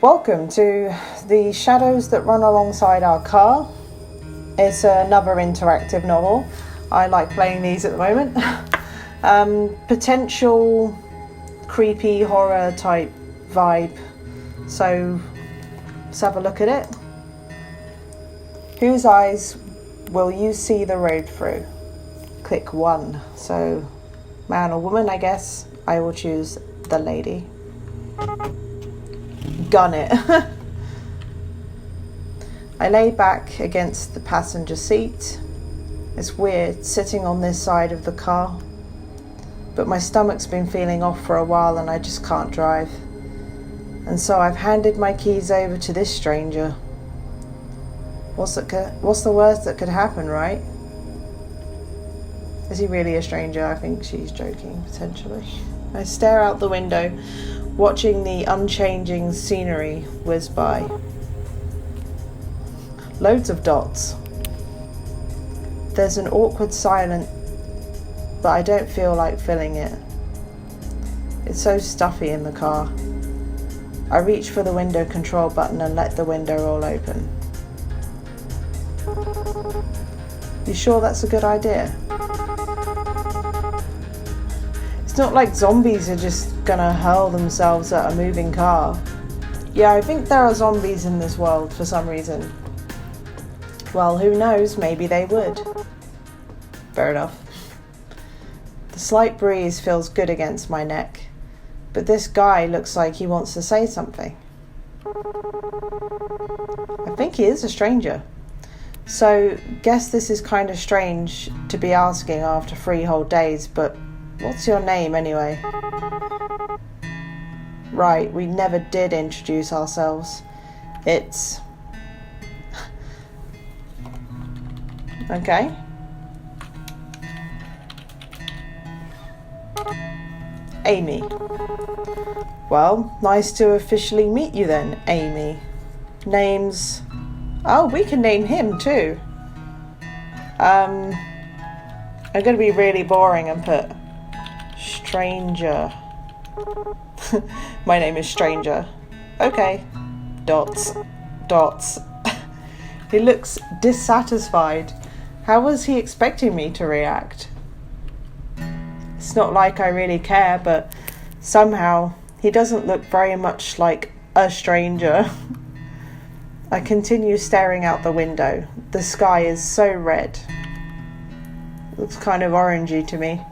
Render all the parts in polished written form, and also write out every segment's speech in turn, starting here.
Welcome to The Shadows That Run Alongside Our Car. It's another interactive novel. I like playing these at the moment. Potential creepy horror type vibe. So let's have a look at it. Whose eyes will you see the road through? Click 1. So man or woman, I guess. I will choose the lady. Gun it. I lay back against the passenger seat. It's weird sitting on this side of the car, but my stomach's been feeling off for a while and I just can't drive. And so I've handed my keys over to this stranger. What's the worst that could happen, right? Is he really a stranger? I think she's joking, potentially. I stare out the window, watching the unchanging scenery whiz by. Loads of dots. There's an awkward silence, but I don't feel like filling it. It's so stuffy in the car. I reach for the window control button and let the window roll open. You sure that's a good idea? It's not like zombies are just gonna hurl themselves at a moving car. Yeah, I think there are zombies in this world for some reason. Well, who knows, maybe they would. Fair enough. The slight breeze feels good against my neck, but this guy looks like he wants to say something. I think he is a stranger. So, guess this is kind of strange to be asking after 3 whole days, but what's your name anyway? Right, we never did introduce ourselves. It's... Okay. Amy. Well, nice to officially meet you then, Amy. Name's... Oh, we can name him too. I'm going to be really boring and put Stranger. My name is Stranger. Okay. Dots. He looks dissatisfied. How was he expecting me to react? It's not like I really care, but somehow he doesn't look very much like a stranger. I continue staring out the window. The sky is so red. It looks kind of orangey to me.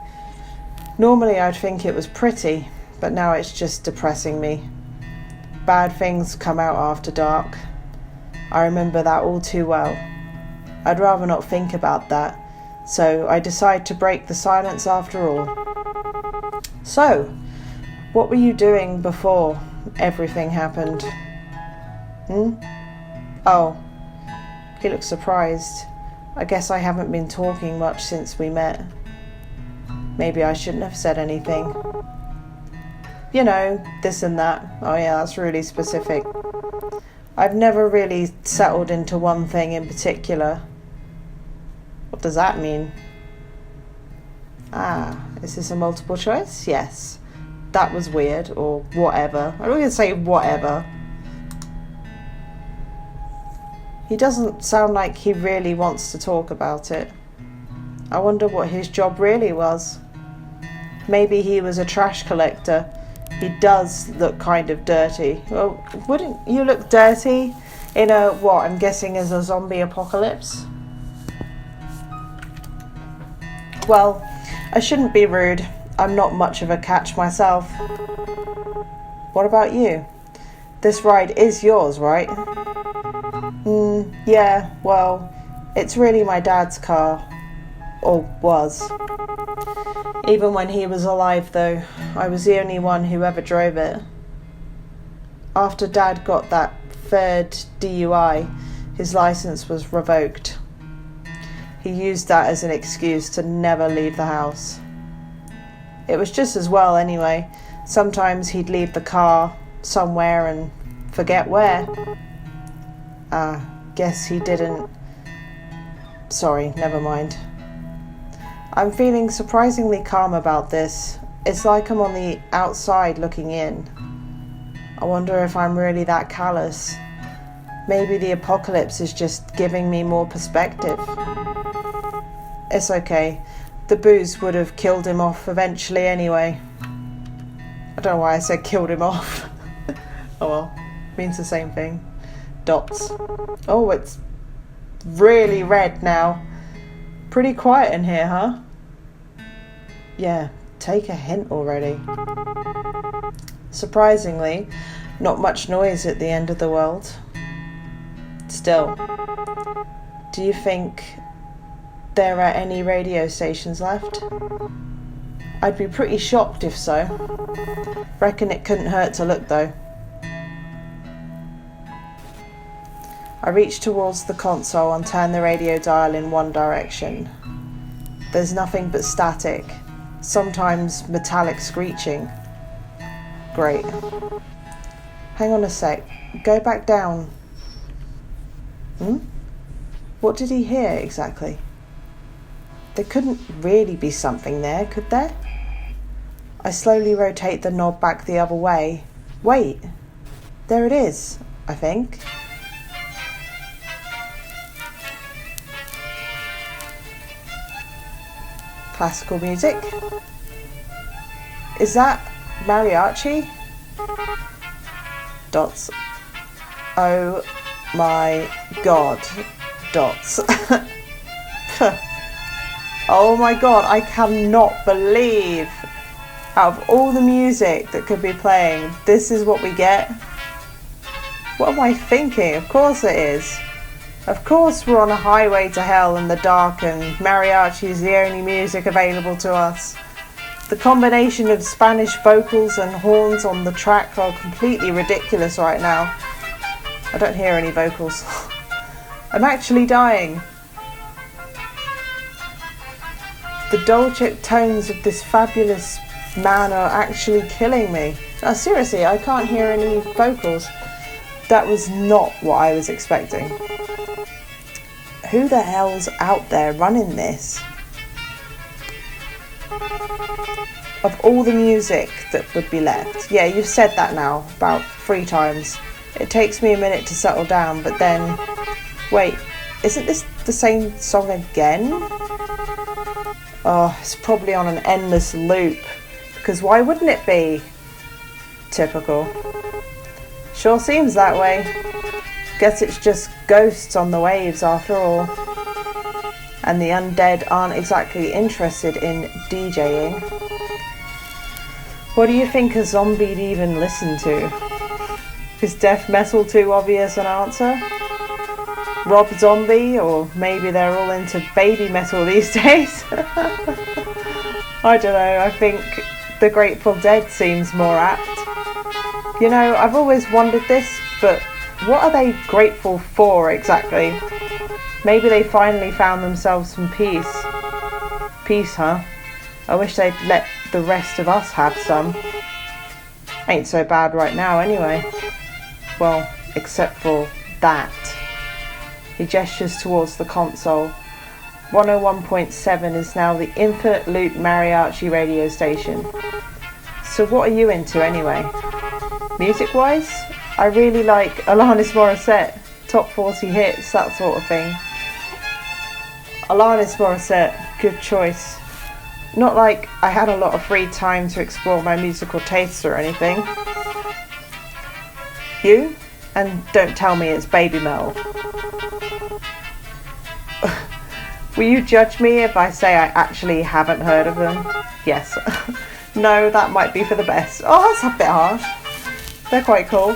Normally I'd think it was pretty, but now it's just depressing me. Bad things come out after dark. I remember that all too well. I'd rather not think about that, so I decide to break the silence after all. So, what were you doing before everything happened? Oh, he looks surprised. I guess I haven't been talking much since we met. Maybe I shouldn't have said anything. You know, this and that. Oh yeah, that's really specific. I've never really settled into one thing in particular. What does that mean? Is this a multiple choice? Yes. That was weird, or whatever. I'm not going to say whatever. He doesn't sound like he really wants to talk about it. I wonder what his job really was. Maybe he was a trash collector. He does look kind of dirty. Well, wouldn't you look dirty in a, what I'm guessing is a zombie apocalypse? Well, I shouldn't be rude. I'm not much of a catch myself. What about you? This ride is yours, right? Yeah, well, it's really my dad's car. Or was. Even when he was alive, though, I was the only one who ever drove it. After Dad got that 3rd DUI, his license was revoked. He used that as an excuse to never leave the house. It was just as well anyway. Sometimes he'd leave the car somewhere and forget where. Guess he didn't. Sorry, never mind. I'm feeling surprisingly calm about this. It's like I'm on the outside looking in. I wonder if I'm really that callous. Maybe the apocalypse is just giving me more perspective. It's okay. The booze would have killed him off eventually anyway. I don't know why I said killed him off. Oh well, means the same thing. Dots. Oh, it's really red now. Pretty quiet in here, huh? Yeah, take a hint already. Surprisingly, not much noise at the end of the world. Still, do you think there are any radio stations left? I'd be pretty shocked if so. Reckon it couldn't hurt to look though. I reach towards the console and turn the radio dial in one direction. There's nothing but static, sometimes metallic screeching. Great. Hang on a sec. Go back down. What did he hear exactly? There couldn't really be something there, could there? I slowly rotate the knob back the other way. Wait. There it is, I think. Classical music. Is that Mariachi? Dots. Oh my god. Dots. Oh my god, I cannot believe out of all the music that could be playing, this is what we get. What am I thinking? Of course it is. Of course we're on a highway to hell in the dark and mariachi is the only music available to us. The combination of Spanish vocals and horns on the track are completely ridiculous right now. I don't hear any vocals. I'm actually dying. The dulcet tones of this fabulous man are actually killing me. Seriously, I can't hear any vocals. That was not what I was expecting. Who the hell's out there running this? Of all the music that would be left. Yeah, you've said that now about 3 times. It takes me a minute to settle down, but then... Wait, isn't this the same song again? Oh, it's probably on an endless loop. Because why wouldn't it be? Typical. Sure seems that way. Guess it's just ghosts on the waves after all. And the undead aren't exactly interested in DJing. What do you think a zombie'd even listen to? Is death metal too obvious an answer? Rob Zombie, or maybe they're all into baby metal these days? I don't know, I think the Grateful Dead seems more apt. You know, I've always wondered this, but what are they grateful for exactly? Maybe they finally found themselves some peace. Peace, huh? I wish they'd let the rest of us have some. Ain't so bad right now anyway. Well, except for that. He gestures towards the console. 101.7 is now the Infinite Loop Mariachi radio station. So what are you into anyway? Music-wise? I really like Alanis Morissette, top 40 hits, that sort of thing. Alanis Morissette, good choice. Not like I had a lot of free time to explore my musical tastes or anything. You? And don't tell me it's baby metal. Will you judge me if I say I actually haven't heard of them? Yes. No, that might be for the best. Oh, that's a bit harsh. They're quite cool.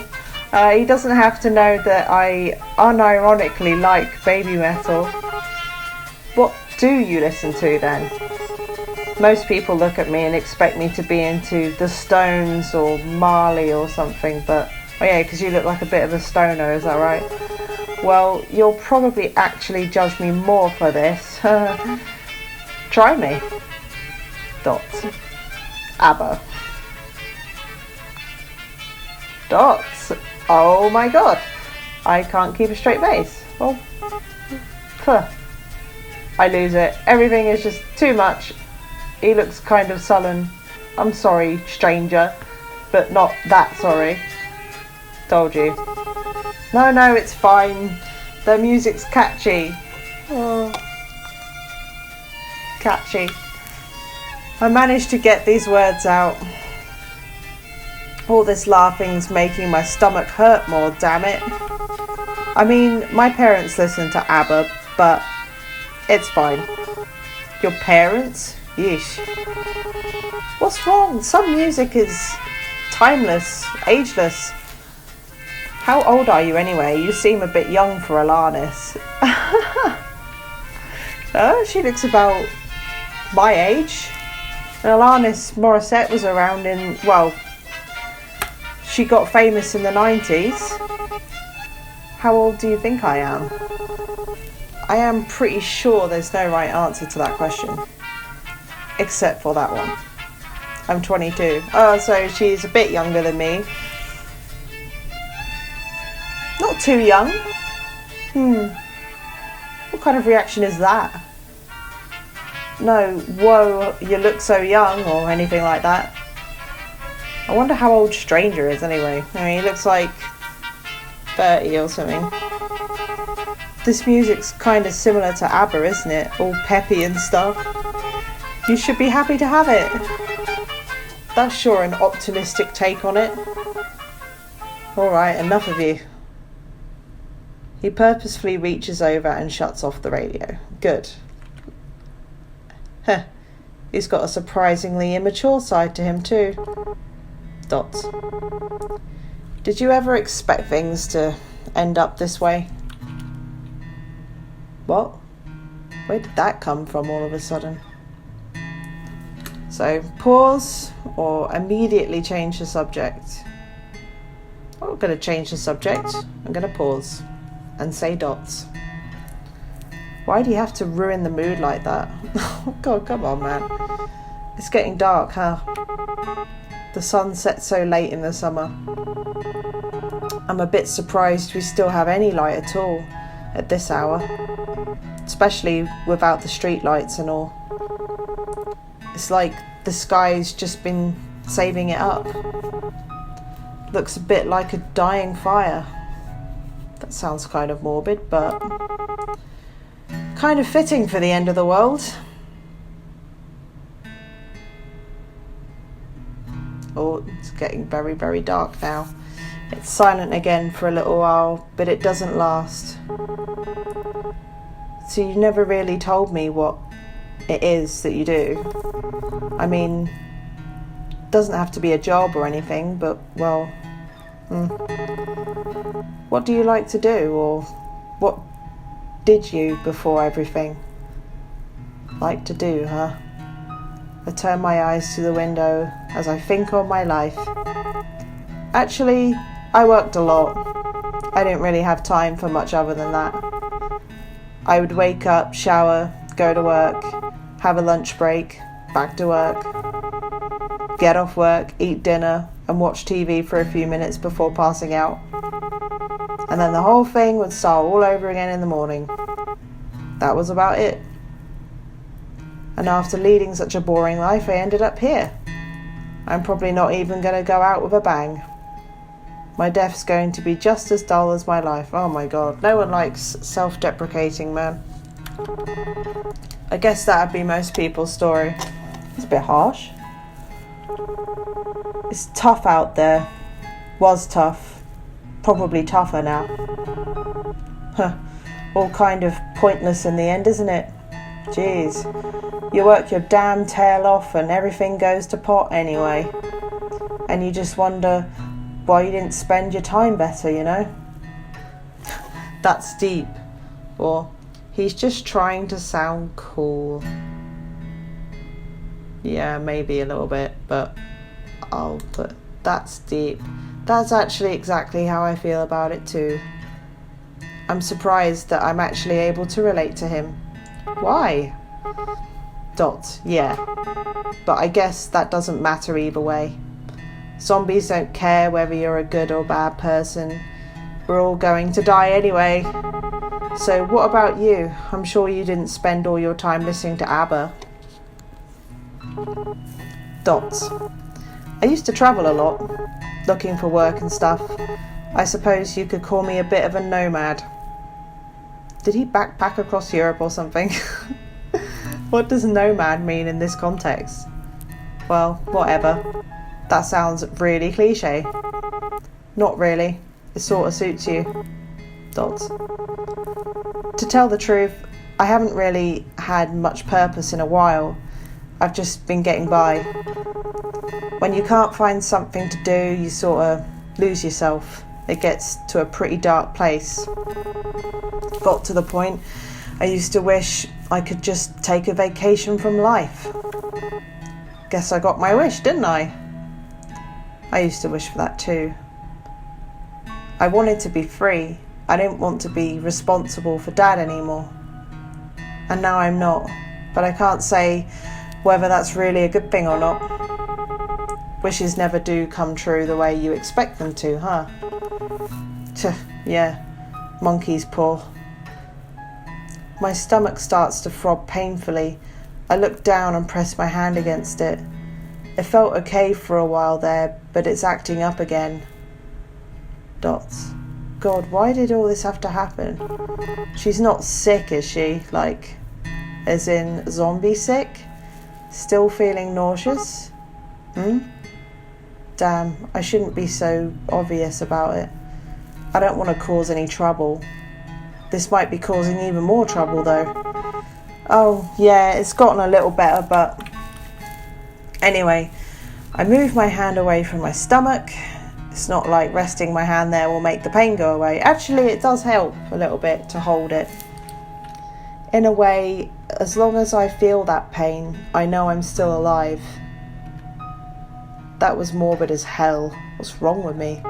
He doesn't have to know that I unironically like baby metal. What do you listen to then? Most people look at me and expect me to be into the Stones or Marley or something, but... Oh yeah, because you look like a bit of a stoner, is that right? Well, you'll probably actually judge me more for this. Try me. Dots. ABBA. Dots. Oh my god. I can't keep a straight face. Oh. I lose it. Everything is just too much. He looks kind of sullen. I'm sorry, stranger, but not that sorry. Told you. No, it's fine. The music's catchy. Oh. Catchy. I managed to get these words out. All this laughing's making my stomach hurt more, damn it. I mean, my parents listen to ABBA, but it's fine. Your parents? Yeesh. What's wrong? Some music is timeless, ageless. How old are you anyway? You seem a bit young for Alanis. She looks about my age. And Alanis Morissette was around in, well, she got famous in the 90s. How old do you think I am? I am pretty sure there's no right answer to that question. Except for that one. I'm 22. Oh, so she's a bit younger than me. Not too young. What kind of reaction is that? No, whoa, you look so young or anything like that. I wonder how old Stranger is anyway. I mean, he looks like 30 or something. This music's kind of similar to ABBA, isn't it? All peppy and stuff. You should be happy to have it. That's sure an optimistic take on it. Alright, enough of you. He purposefully reaches over and shuts off the radio. Good. He's got a surprisingly immature side to him too. Dots. Did you ever expect things to end up this way? What? Where did that come from all of a sudden? So, pause or immediately change the subject. I'm not going to change the subject. I'm going to pause and say dots. Why do you have to ruin the mood like that? Oh God, come on, man. It's getting dark, huh? The sun sets so late in the summer. I'm a bit surprised we still have any light at all at this hour. Especially without the street lights and all. It's like the sky's just been saving it up. Looks a bit like a dying fire. That sounds kind of morbid, but kind of fitting for the end of the world. Oh, it's getting very, very dark now. It's silent again for a little while, but it doesn't last. So you never really told me what it is that you do. I mean, it doesn't have to be a job or anything, but, well, what do you like to do, or what did you before everything? Like to do, huh? I turn my eyes to the window as I think on my life. Actually, I worked a lot. I didn't really have time for much other than that. I would wake up, shower, go to work, have a lunch break, back to work, get off work, eat dinner, and watch TV for a few minutes before passing out. And then the whole thing would start all over again in the morning. That was about it. And after leading such a boring life, I ended up here. I'm probably not even going to go out with a bang. My death's going to be just as dull as my life. Oh my God, no one likes self-deprecating, man. I guess that'd be most people's story. It's a bit harsh. It's tough out there. Was tough. Probably tougher now. All kind of pointless in the end, isn't it? Jeez. You work your damn tail off and everything goes to pot anyway. And you just wonder why you didn't spend your time better, you know? That's deep. Or he's just trying to sound cool. Yeah, maybe a little bit, but I'll put that's deep. That's actually exactly how I feel about it too. I'm surprised that I'm actually able to relate to him. Why? Dot, yeah. But I guess that doesn't matter either way. Zombies don't care whether you're a good or bad person. We're all going to die anyway. So what about you? I'm sure you didn't spend all your time listening to ABBA. Dots. I used to travel a lot, looking for work and stuff. I suppose you could call me a bit of a nomad. Did he backpack across Europe or something? What does nomad mean in this context? Well, whatever. That sounds really cliche. Not really. It sort of suits you. Dots. To tell the truth, I haven't really had much purpose in a while. I've just been getting by. When you can't find something to do, you sort of lose yourself. It gets to a pretty dark place. Got to the point I used to wish I could just take a vacation from life. Guess I got my wish, didn't I? I used to wish for that too. I wanted to be free. I didn't want to be responsible for Dad anymore. And now I'm not. But I can't say whether that's really a good thing or not. Wishes never do come true the way you expect them to, huh? Yeah, monkey's paw. My stomach starts to throb painfully. I look down and press my hand against it. It felt okay for a while there, but it's acting up again. Dots. God, why did all this have to happen? She's not sick, is she? Like, as in zombie sick? Still feeling nauseous? Damn, I shouldn't be so obvious about it. I don't want to cause any trouble. This might be causing even more trouble though. Oh, yeah, it's gotten a little better, but... Anyway, I move my hand away from my stomach. It's not like resting my hand there will make the pain go away. Actually, it does help a little bit to hold it. In a way, as long as I feel that pain, I know I'm still alive. That was morbid as hell. What's wrong with me?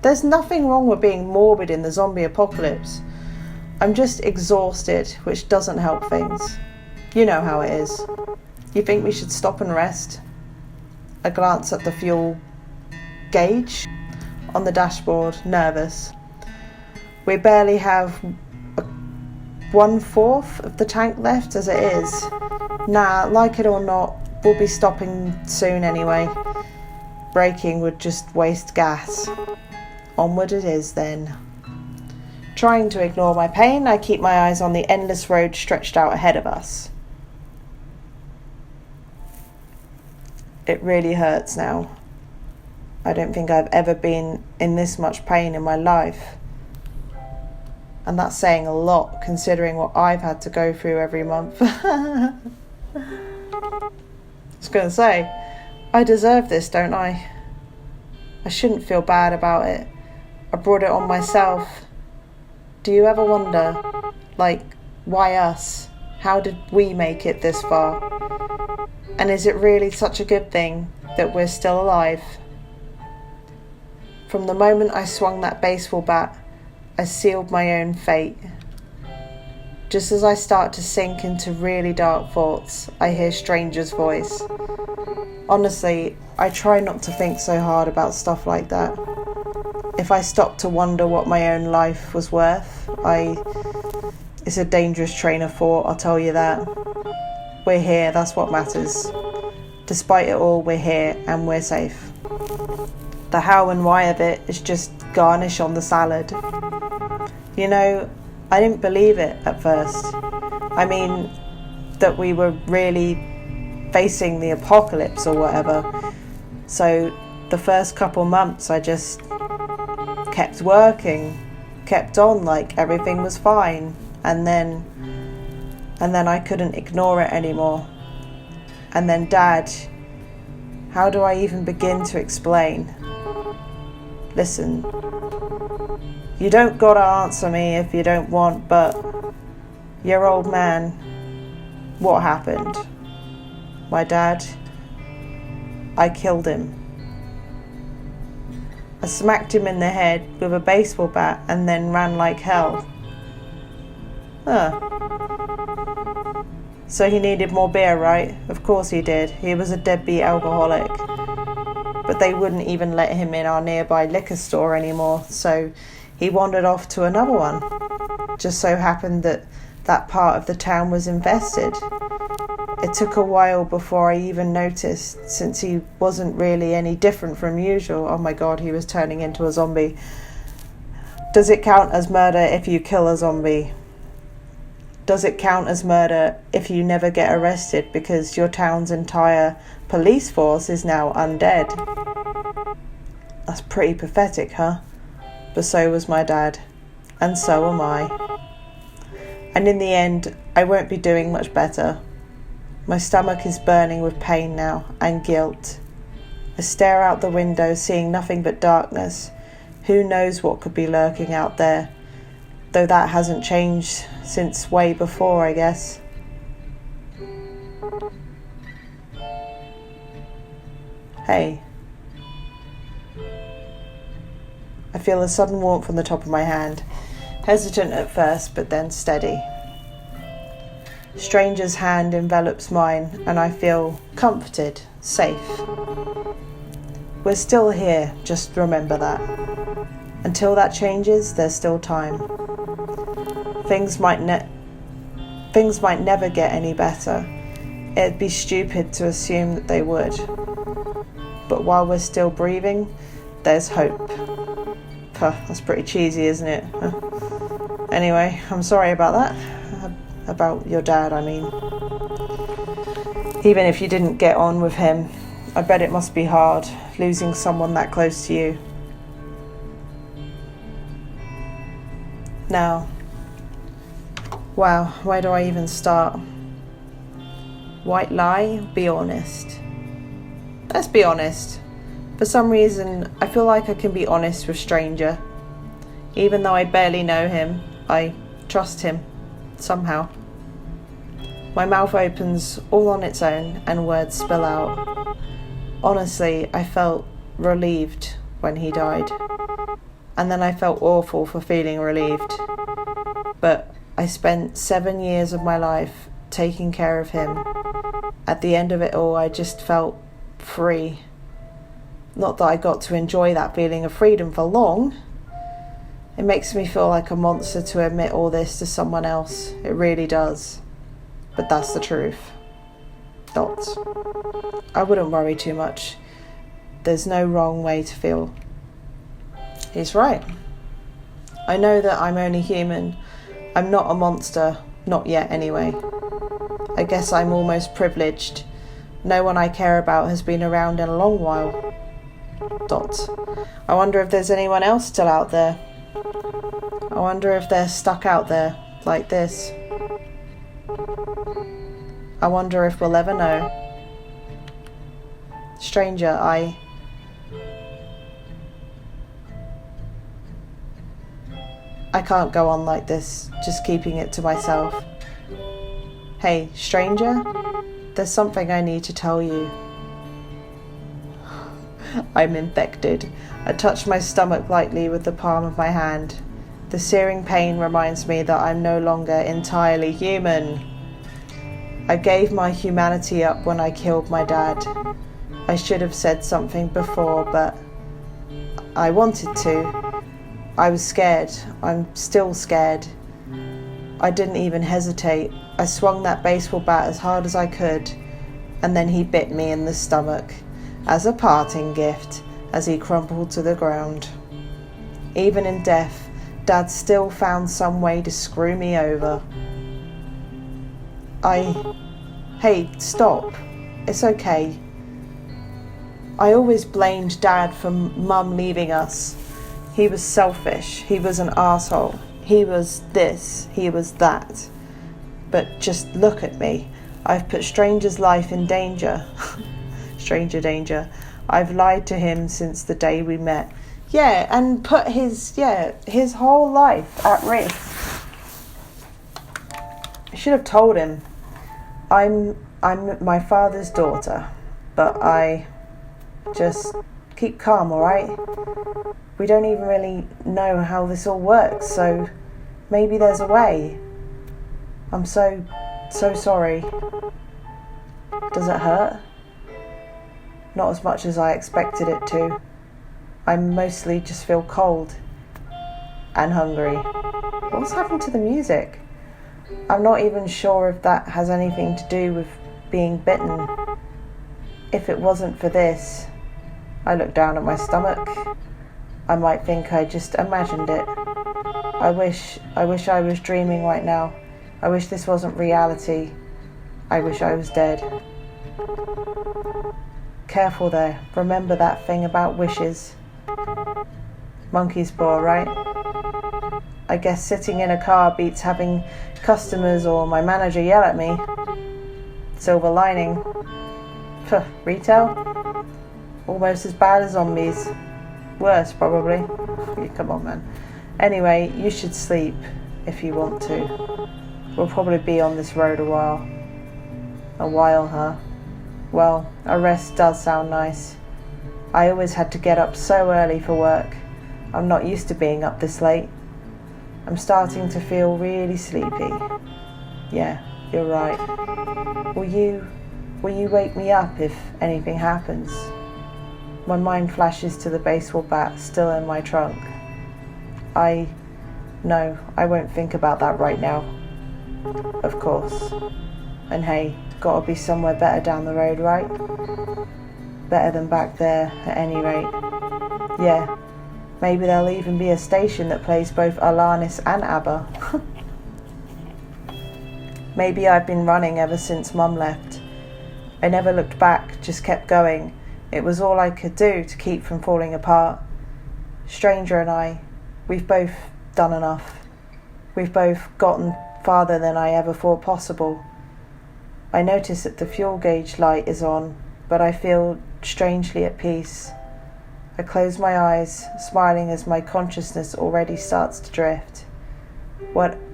There's nothing wrong with being morbid in the zombie apocalypse. I'm just exhausted, which doesn't help things. You know how it is. You think we should stop and rest? I glance at the fuel gauge on the dashboard, nervous. We barely have 1/4 of the tank left as it is. Nah, like it or not, we'll be stopping soon anyway. Braking would just waste gas. Onward it is then. Trying to ignore my pain, I keep my eyes on the endless road stretched out ahead of us. It really hurts now. I don't think I've ever been in this much pain in my life. And that's saying a lot, considering what I've had to go through every month. I was going to say, I deserve this, don't I? I shouldn't feel bad about it. I brought it on myself. Do you ever wonder, like, why us? How did we make it this far? And is it really such a good thing that we're still alive? From the moment I swung that baseball bat, I sealed my own fate. Just as I start to sink into really dark thoughts, I hear Stranger's voice. Honestly, I try not to think so hard about stuff like that. If I stop to wonder what my own life was worth, it's a dangerous train of thought, I'll tell you that. We're here, that's what matters. Despite it all, we're here and we're safe. The how and why of it is just garnish on the salad. You know, I didn't believe it at first. I mean, that we were really facing the apocalypse or whatever. So the first couple months I just kept working, kept on like everything was fine, and then I couldn't ignore it anymore. And then Dad, how do I even begin to explain? Listen, you don't gotta answer me if you don't want, but your old man, what happened? My dad, I killed him. I smacked him in the head with a baseball bat and then ran like hell. So he needed more beer, right? Of course he did. He was a deadbeat alcoholic. But they wouldn't even let him in our nearby liquor store anymore, so he wandered off to another one. Just so happened that that part of the town was infested. It took a while before I even noticed, since he wasn't really any different from usual. Oh my god, he was turning into a zombie. Does it count as murder if you kill a zombie? Does it count as murder if you never get arrested because your town's entire police force is now undead? That's pretty pathetic, huh? But so was my dad. And so am I. And in the end, I won't be doing much better. My stomach is burning with pain now, and guilt. I stare out the window, seeing nothing but darkness. Who knows what could be lurking out there? Though that hasn't changed since way before, I guess. Hey. I feel a sudden warmth on the top of my hand, hesitant at first, but then steady. Stranger's hand envelops mine, and I feel comforted, safe. We're still here, just remember that. Until that changes, there's still time. Things might never get any better. It'd be stupid to assume that they would. But while we're still breathing, there's hope. That's pretty cheesy, isn't it? Anyway, I'm sorry about that. About your dad, I mean. Even if you didn't get on with him, I bet it must be hard, losing someone that close to you. Now, wow, where do I even start? White lie, be honest. Let's be honest. For some reason, I feel like I can be honest with Stranger. Even though I barely know him, I trust him, somehow. My mouth opens all on its own and words spill out. Honestly, I felt relieved when he died. And then I felt awful for feeling relieved. But I spent 7 years of my life taking care of him. At the end of it all, I just felt free. Not that I got to enjoy that feeling of freedom for long. It makes me feel like a monster to admit all this to someone else. It really does. But that's the truth. I wouldn't worry too much. There's no wrong way to feel. He's right. I know that I'm only human. I'm not a monster. Not yet, anyway. I guess I'm almost privileged. No one I care about has been around in a long while. I wonder if there's anyone else still out there. I wonder if they're stuck out there, like this. I wonder if we'll ever know. Stranger, I can't go on like this, just keeping it to myself. Hey, stranger, there's something I need to tell you. I'm infected. I touch my stomach lightly with the palm of my hand. The searing pain reminds me that I'm no longer entirely human. I gave my humanity up when I killed my dad. I should have said something before, but I wanted to. I was scared. I'm still scared. I didn't even hesitate. I swung that baseball bat as hard as I could, and then he bit me in the stomach as a parting gift as he crumpled to the ground. Even in death, Dad still found some way to screw me over. Hey, stop. It's okay. I always blamed Dad for Mum leaving us. He was selfish. He was an asshole. He was this. He was that. But just look at me. I've put Stranger's life in danger. Stranger danger. I've lied to him since the day we met. Yeah, and put his whole life at risk. I should have told him. I'm my father's daughter, but I just keep calm, alright? We don't even really know how this all works, so maybe there's a way. I'm so sorry. Does it hurt? Not as much as I expected it to. I mostly just feel cold and hungry. What's happened to the music? I'm not even sure if that has anything to do with being bitten. If it wasn't for this, I look down at my stomach. I might think I just imagined it. I wish I was dreaming right now. I wish this wasn't reality. I wish I was dead. Careful there. Remember that thing about wishes. Monkey's paw, right? I guess sitting in a car beats having customers or my manager yell at me. Silver lining. Pff, retail? Almost as bad as zombies. Worse, probably. Yeah, come on, man. Anyway, you should sleep if you want to. We'll probably be on this road a while. A while, huh? Well, a rest does sound nice. I always had to get up so early for work. I'm not used to being up this late. I'm starting to feel really sleepy. Yeah, you're right. Will you wake me up if anything happens? My mind flashes to the baseball bat still in my trunk. No, I won't think about that right now. Of course. And hey, gotta be somewhere better down the road, right? Better than back there, at any rate. Yeah, maybe there'll even be a station that plays both Alanis and ABBA. Maybe I've been running ever since Mum left. I never looked back, just kept going. It was all I could do to keep from falling apart. Stranger and I, we've both done enough. We've both gotten farther than I ever thought possible. I notice that the fuel gauge light is on, but I feel strangely at peace. I close my eyes, smiling as my consciousness already starts to drift.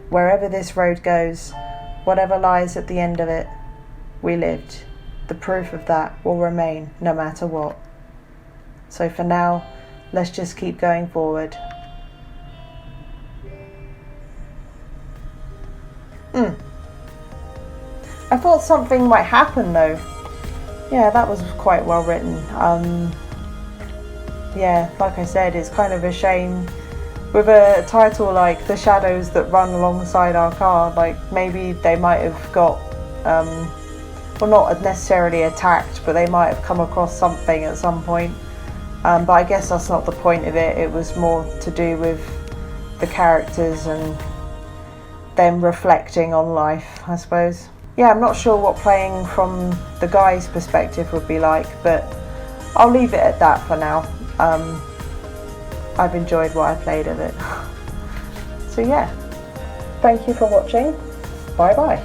Wherever this road goes, whatever lies at the end of it, we lived. The proof of that will remain no matter what. So for now, let's just keep going forward. I thought something might happen though. Yeah, that was quite well written. Yeah, like I said, it's kind of a shame with a title like The Shadows That Run Alongside Our Car, like maybe they might have got, well, not necessarily attacked, but they might have come across something at some point. But I guess that's not the point of it. It was more to do with the characters and them reflecting on life, I suppose. Yeah, I'm not sure what playing from the guy's perspective would be like, but I'll leave it at that for now. I've enjoyed what I played of it. So yeah, thank you for watching. Bye bye.